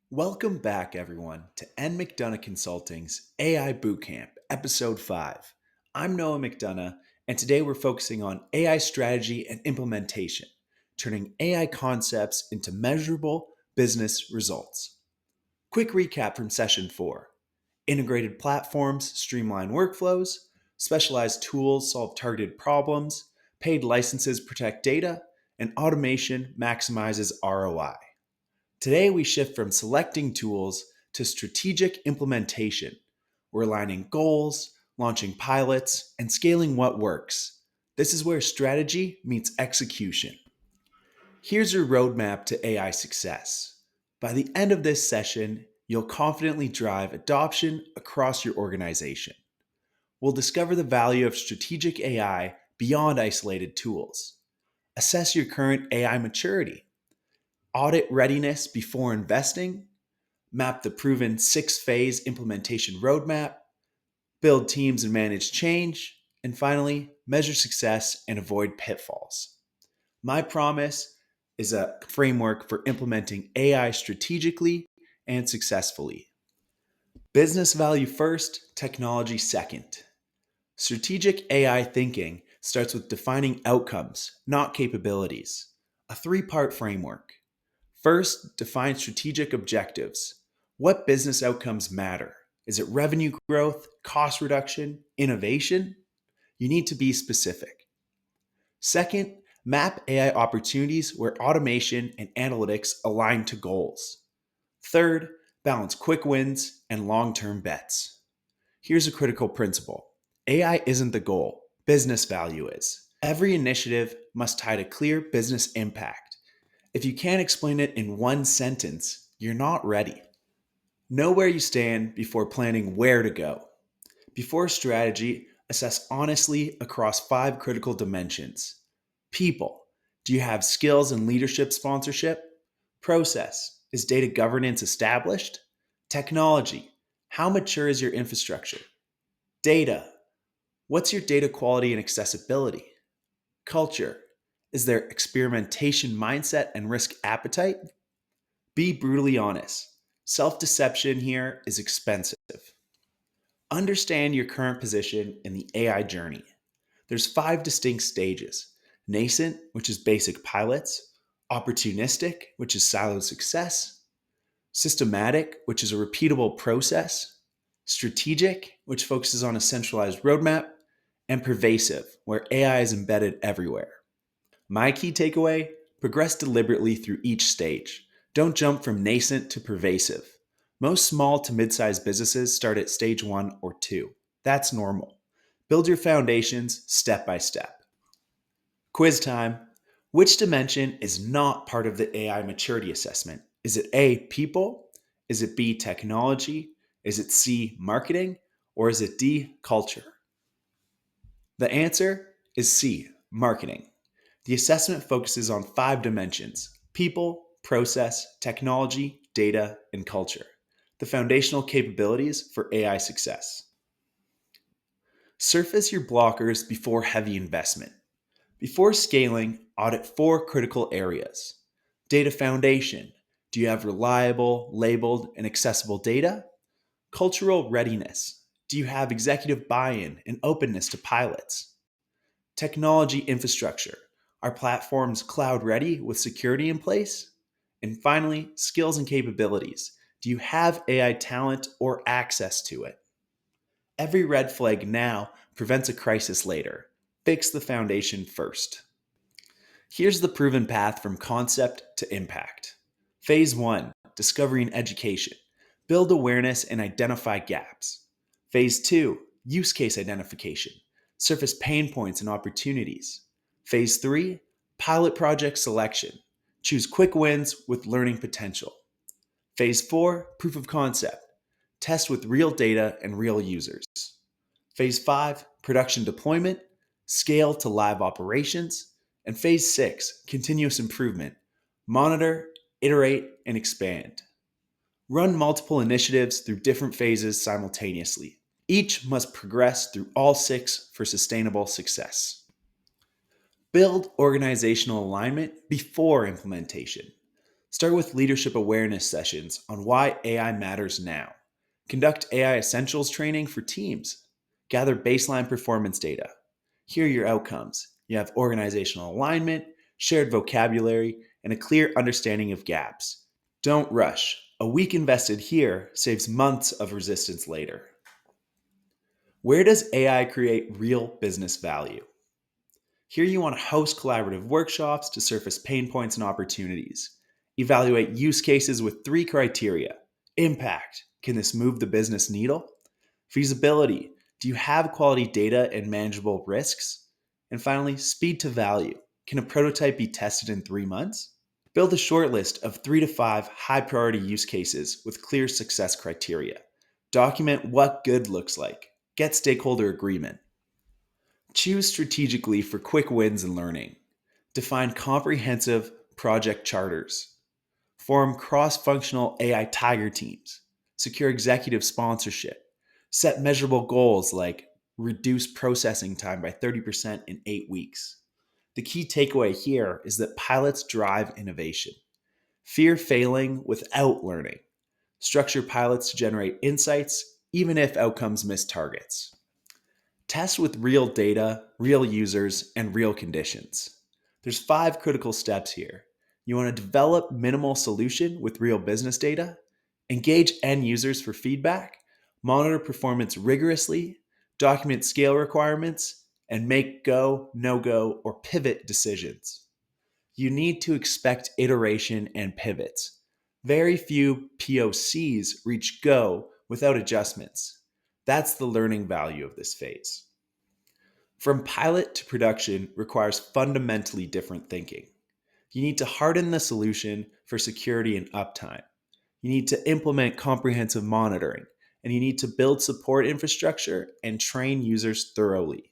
Welcome back, everyone, to NMcDonough Consulting's AI Bootcamp, Episode 5. I'm Noah McDonough, and today we're focusing on AI strategy and implementation, turning AI concepts into measurable business results. Quick recap from Session 4. Integrated platforms streamline workflows, specialized tools solve targeted problems, paid licenses protect data, and automation maximizes ROI. Today, we shift from selecting tools to strategic implementation. We're aligning goals, launching pilots, and scaling what works. This is where strategy meets execution. Here's your roadmap to AI success. By the end of this session, you'll confidently drive adoption across your organization. We'll discover the value of strategic AI beyond isolated tools. Assess your current AI maturity. Audit readiness before investing, map the proven 6-phase implementation roadmap, build teams and manage change, and finally, measure success and avoid pitfalls. My promise is a framework for implementing AI strategically and successfully. Business value first, technology second. Strategic AI thinking starts with defining outcomes, not capabilities. A 3-part framework. First, define strategic objectives. What business outcomes matter? Is it revenue growth, cost reduction, innovation? You need to be specific. Second, map AI opportunities where automation and analytics align to goals. Third, balance quick wins and long term bets. Here's a critical principle: AI isn't the goal, business value is. Every initiative must tie to clear business impact. If you can't explain it in one sentence, you're not ready. Know where you stand before planning where to go. Before strategy, assess honestly across 5 critical dimensions. People: do you have skills in leadership sponsorship? Process: is data governance established? Technology: how mature is your infrastructure? Data: what's your data quality and accessibility? Culture: is there experimentation mindset and risk appetite? Be brutally honest. Self deception here is expensive. Understand your current position in the AI journey. There's 5 distinct stages: nascent, which is basic pilots; opportunistic, which is siloed success; systematic, which is a repeatable process; strategic, which focuses on a centralized roadmap; and pervasive, where AI is embedded everywhere. My key takeaway: progress deliberately through each stage. Don't jump from nascent to pervasive. Most small to mid sized businesses start at stage 1 or 2. That's normal. Build your foundations step by step. Quiz time. Which dimension is not part of the AI maturity assessment? Is it A, people? Is it B, technology? Is it C, marketing? Or is it D, culture? The answer is C, marketing. The assessment focuses on 5 dimensions: people, process, technology, data, and culture, the foundational capabilities for AI success. Surface your blockers before heavy investment. Before scaling, audit 4 critical areas. Data foundation: do you have reliable, labeled, and accessible data? Cultural readiness: do you have executive buy in and openness to pilots? Technology infrastructure: are platforms cloud ready with security in place? And finally, skills and capabilities: do you have AI talent or access to it? Every red flag now prevents a crisis later. Fix the foundation first. Here's the proven path from concept to impact. Phase 1: discovery and education. Build awareness and identify gaps. Phase 2: use case identification. Surface pain points and opportunities. Phase 3: pilot project selection. Choose quick wins with learning potential. Phase 4: proof of concept. Test with real data and real users. Phase 5: production deployment. Scale to live operations. And phase 6: continuous improvement. Monitor, iterate, and expand. Run multiple initiatives through different phases simultaneously. Each must progress through all 6 for sustainable success. Build organizational alignment before implementation. Start with leadership awareness sessions on why AI matters now. Conduct AI essentials training for teams. Gather baseline performance data. Here are your outcomes. You have organizational alignment, shared vocabulary, and a clear understanding of gaps. Don't rush. A week invested here saves months of resistance later. Where does AI create real business value? Here you want to host collaborative workshops to surface pain points and opportunities. Evaluate use cases with three criteria. Impact. Can this move the business needle? Feasibility. Do you have quality data and manageable risks? And finally, speed to value. Can a prototype be tested in 3 months? Build a short list of 3 to 5 high priority use cases with clear success criteria. Document what good looks like. Get stakeholder agreement. Choose strategically for quick wins and learning. Define comprehensive project charters. Form cross-functional AI tiger teams. Secure executive sponsorship. Set measurable goals like reduce processing time by 30% in 8 weeks. The key takeaway here is that pilots drive innovation. Fear failing without learning. Structure pilots to generate insights, even if outcomes miss targets. Test with real data, real users, and real conditions. There's 5 critical steps here. You want to develop minimal solution with real business data, engage end users for feedback, monitor performance rigorously, document scale requirements, and make go, no-go, or pivot decisions. You need to expect iteration and pivots. Very few POCs reach go without adjustments. That's the learning value of this phase. From pilot to production requires fundamentally different thinking. You need to harden the solution for security and uptime. You need to implement comprehensive monitoring, and you need to build support infrastructure and train users thoroughly.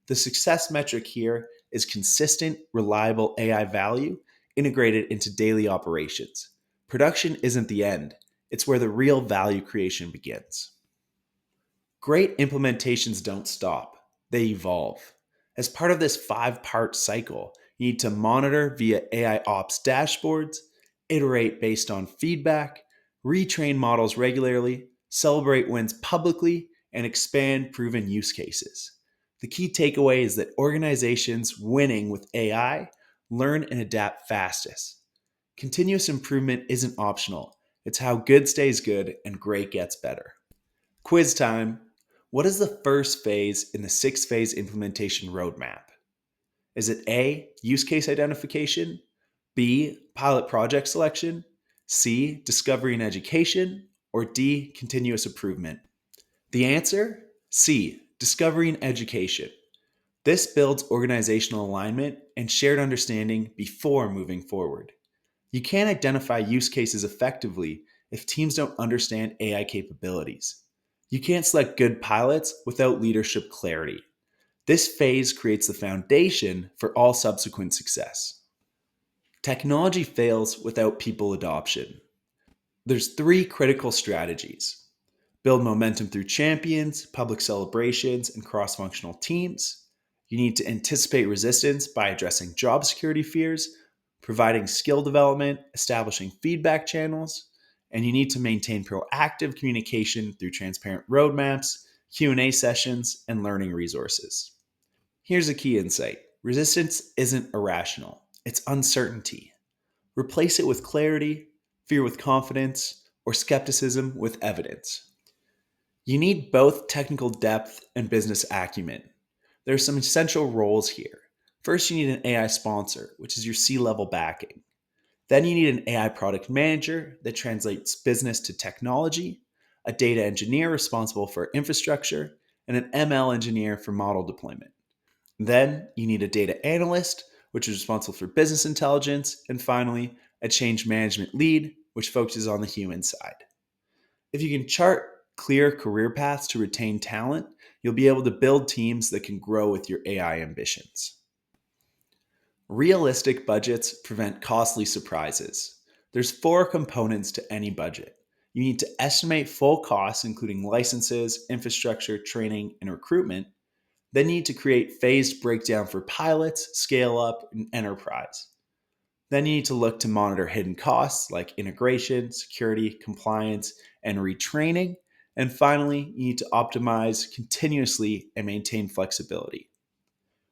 The success metric here is consistent, reliable AI value integrated into daily operations. Production isn't the end, it's where the real value creation begins. Great implementations don't stop, they evolve. As part of this 5-part cycle, you need to monitor via AI ops dashboards, iterate based on feedback, retrain models regularly, celebrate wins publicly, and expand proven use cases. The key takeaway is that organizations winning with AI learn and adapt fastest. Continuous improvement isn't optional. It's how good stays good and great gets better. Quiz time. What is the first phase in the 6-phase implementation roadmap? Is it A, use case identification, B, pilot project selection, C, discovery and education, or D, continuous improvement? The answer? C, discovery and education. This builds organizational alignment and shared understanding before moving forward. You can't identify use cases effectively if teams don't understand AI capabilities. You can't select good pilots without leadership clarity. This phase creates the foundation for all subsequent success. Technology fails without people adoption. There's 3 critical strategies. Build momentum through champions, public celebrations, and cross-functional teams. You need to anticipate resistance by addressing job security fears, providing skill development, establishing feedback channels, and you need to maintain proactive communication through transparent roadmaps, Q&A sessions, and learning resources. Here's a key insight. Resistance isn't irrational, it's uncertainty. Replace it with clarity, fear with confidence, or skepticism with evidence. You need both technical depth and business acumen. There are some essential roles here. First, you need an AI sponsor, which is your C-level backing. Then you need an AI product manager that translates business to technology, a data engineer responsible for infrastructure, and an ML engineer for model deployment. Then you need a data analyst, which is responsible for business intelligence, and finally, a change management lead, which focuses on the human side. If you can chart clear career paths to retain talent, you'll be able to build teams that can grow with your AI ambitions. Realistic budgets prevent costly surprises. There's 4 components to any budget. You need to estimate full costs, including licenses, infrastructure, training, and recruitment. Then you need to create phased breakdown for pilots, scale up, and enterprise. Then you need to look to monitor hidden costs like integration, security, compliance, and retraining. And finally, you need to optimize continuously and maintain flexibility.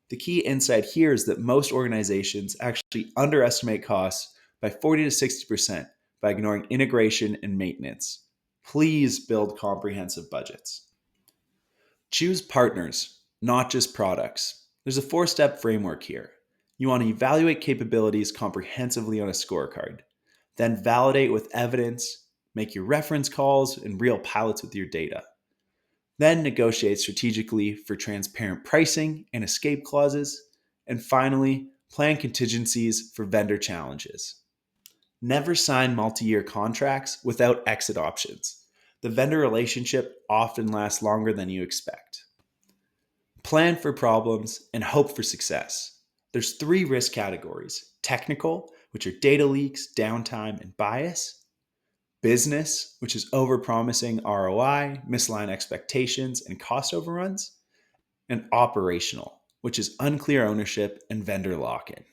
The key insight here is that most organizations actually underestimate costs by 40 to 60% by ignoring integration and maintenance. Please build comprehensive budgets. Choose partners, not just products. There's a 4-step framework here. You want to evaluate capabilities comprehensively on a scorecard, then validate with evidence, make your reference calls and real pilots with your data. Then negotiate strategically for transparent pricing and escape clauses. And finally, plan contingencies for vendor challenges. Never sign multi year contracts without exit options. The vendor relationship often lasts longer than you expect. Plan for problems and hope for success. There's 3 risk categories: technical, which are data leaks, downtime, and bias; business, which is overpromising ROI, misaligned expectations, and cost overruns; and operational, which is unclear ownership and vendor lock in.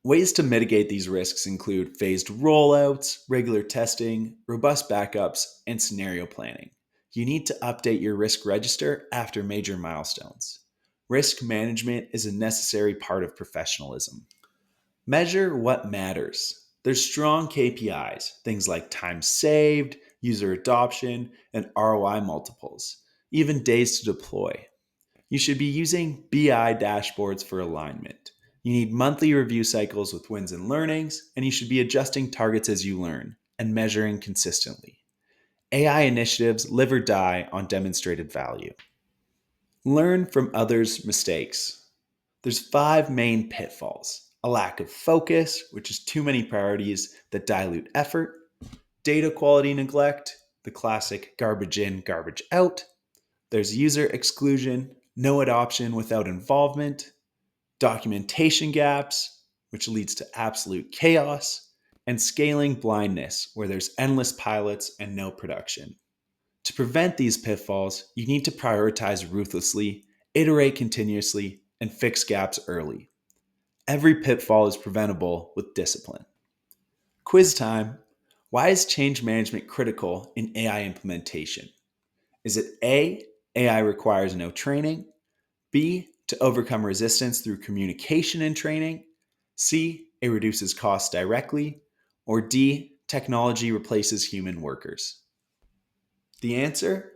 Ways to mitigate these risks include phased rollouts, regular testing, robust backups, and scenario planning. You need to update your risk register after major milestones. Risk management is a necessary part of professionalism. Measure what matters. There's strong KPIs, things like time saved, user adoption, and ROI multiples, even days to deploy. You should be using BI dashboards for alignment. You need monthly review cycles with wins and learnings, and you should be adjusting targets as you learn and measuring consistently. AI initiatives live or die on demonstrated value. Learn from others' mistakes. There's 5 main pitfalls: a lack of focus, which is too many priorities that dilute effort; data quality neglect, the classic garbage in, garbage out; there's user exclusion, no adoption without involvement; documentation gaps, which leads to absolute chaos; and scaling blindness, where there's endless pilots and no production. To prevent these pitfalls, you need to prioritize ruthlessly, iterate continuously, and fix gaps early. Every pitfall is preventable with discipline. Quiz time. Why is change management critical in AI implementation? Is it A, AI requires no training; B, to overcome resistance through communication and training; C, it reduces costs directly; or D, technology replaces human workers? The answer?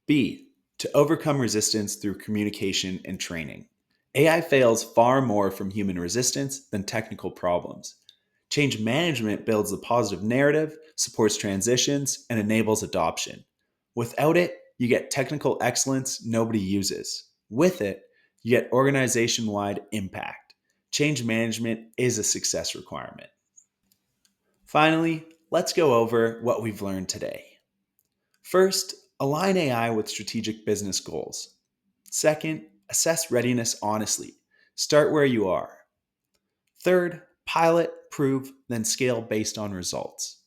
B, to overcome resistance through communication and training. AI fails far more from human resistance than technical problems. Change management builds the positive narrative, supports transitions, and enables adoption. Without it, you get technical excellence nobody uses. With it, you get organization wide impact. Change management is a success requirement. Finally, let's go over what we've learned today. First, align AI with strategic business goals. Second, assess readiness honestly. Start where you are. Third, pilot, prove, then scale based on results.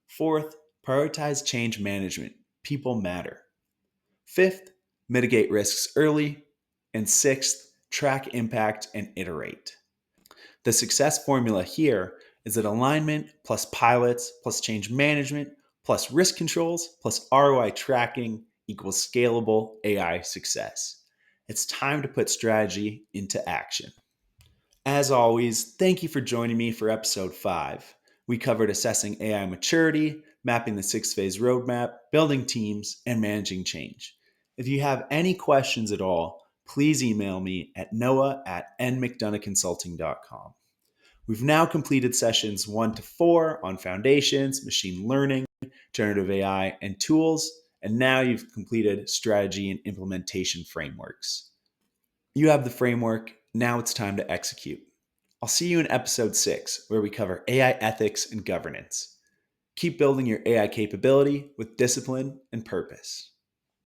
Fourth, prioritize change management. People matter. Fifth, mitigate risks early. And sixth, track impact and iterate. The success formula here is that alignment plus pilots plus change management plus risk controls plus ROI tracking equals scalable AI success. It's time to put strategy into action. As always, thank you for joining me for episode 5. We covered assessing AI maturity, mapping the 6-phase roadmap, building teams, and managing change. If you have any questions at all, please email me at noah@nmcdonoughconsulting.com. We've now completed sessions 1 to 4 on foundations, machine learning, generative AI, and tools, and now you've completed strategy and implementation frameworks. You have the framework, now it's time to execute. I'll see you in episode 6, where we cover AI ethics and governance. Keep building your AI capability with discipline and purpose.